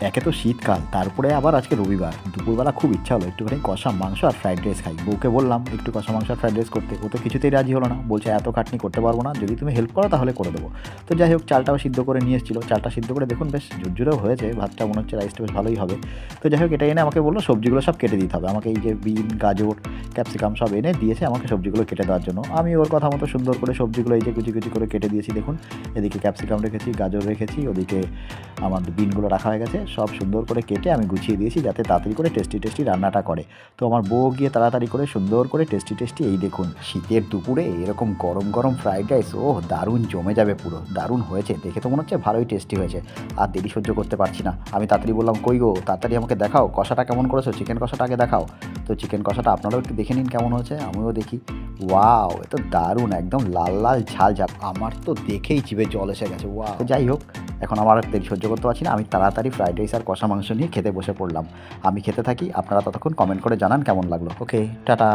একে তো শীতকাল, তারপরে আবার আজকে রবিবার। দুপুরবেলা খুব ইচ্ছা হলো একটুখানি কষা মাংস আর ফ্রাইড রাইস খাই। বউকে বললাম একটু কষা মাংস আর ফ্রাইড রাইস করতে, ও তো কিছুতেই রাজি হলো না। বলছে এত খাটনি করতে পারবো না, যদি তুমি হেল্প করো তাহলে করে দেবো। তো যাই হোক, চালটাও সিদ্ধ করে নিয়ে এসেছিলো। চালটা সিদ্ধ করে দেখুন বেশ ঝুরঝুরেও হয়েছে, ভাতটা মনে হচ্ছে রাইসটা বেশ ভালোই হবে। তো যাই হোক, এটা এনে আমাকে বললো সবজিগুলো সব কেটে দিতে হবে। আমাকে এই যে বিন, গাজর, ক্যাপসিকাম সব এনে দিয়েছে আমাকে সবজিগুলো কেটে দেওয়ার জন্য। আমি ওর কথা মতো সুন্দর করে সবজিগুলো এই যে কুচি কুচি করে কেটে দিয়েছি। দেখুন, এদিকে ক্যাপসিকাম রেখেছি, গাজর রেখেছি, ওদিকে আমার বিনগুলো রাখা হয়ে গেছে। সব সুন্দর করে কেটে আমি গুছিয়ে দিয়েছি যাতে তাড়াতাড়ি করে টেস্টি টেস্টি রান্নাটা করে। তো আমার বউ গিয়ে তাড়াতাড়ি করে সুন্দর করে টেস্টি টেস্টি এই দেখুন শীতের দুপুরে এরকম গরম গরম ফ্রাইড রাইস, ওহ দারুণ জমে যাবে, পুরো দারুণ হয়েছে। দেখে তো মনে হচ্ছে ভালোই টেস্টি হয়েছে। আর দেরি সহ্য করতে পারছি না, আমি তাড়াতাড়ি বললাম কই গো, তাড়াতাড়ি আমাকে দেখাও কষাটা কেমন করেছো, চিকেন কষাটা আগে দেখাও। তো চিকেন কষাটা আপনারাও একটু দেখে নিন কেমন হয়েছে, আমিও দেখি। ওয়াও, এ তো দারুণ, একদম লাল লাল ঝাল ঝাল, আমার তো দেখেই জিভে জল এসে গেছে। ওয়াও। তো যাই হোক, এখন আমার আর দেরি সহ্য করতে পারছি না, আমি তাড়াতাড়ি ফ্রাইড রাইস আর কষা মাংস নিয়ে খেতে বসে পড়লাম। আমি খেতে থাকি, আপনারা ততক্ষণ কমেন্ট করে জানান কেমন লাগলো। ওকে, টাটা।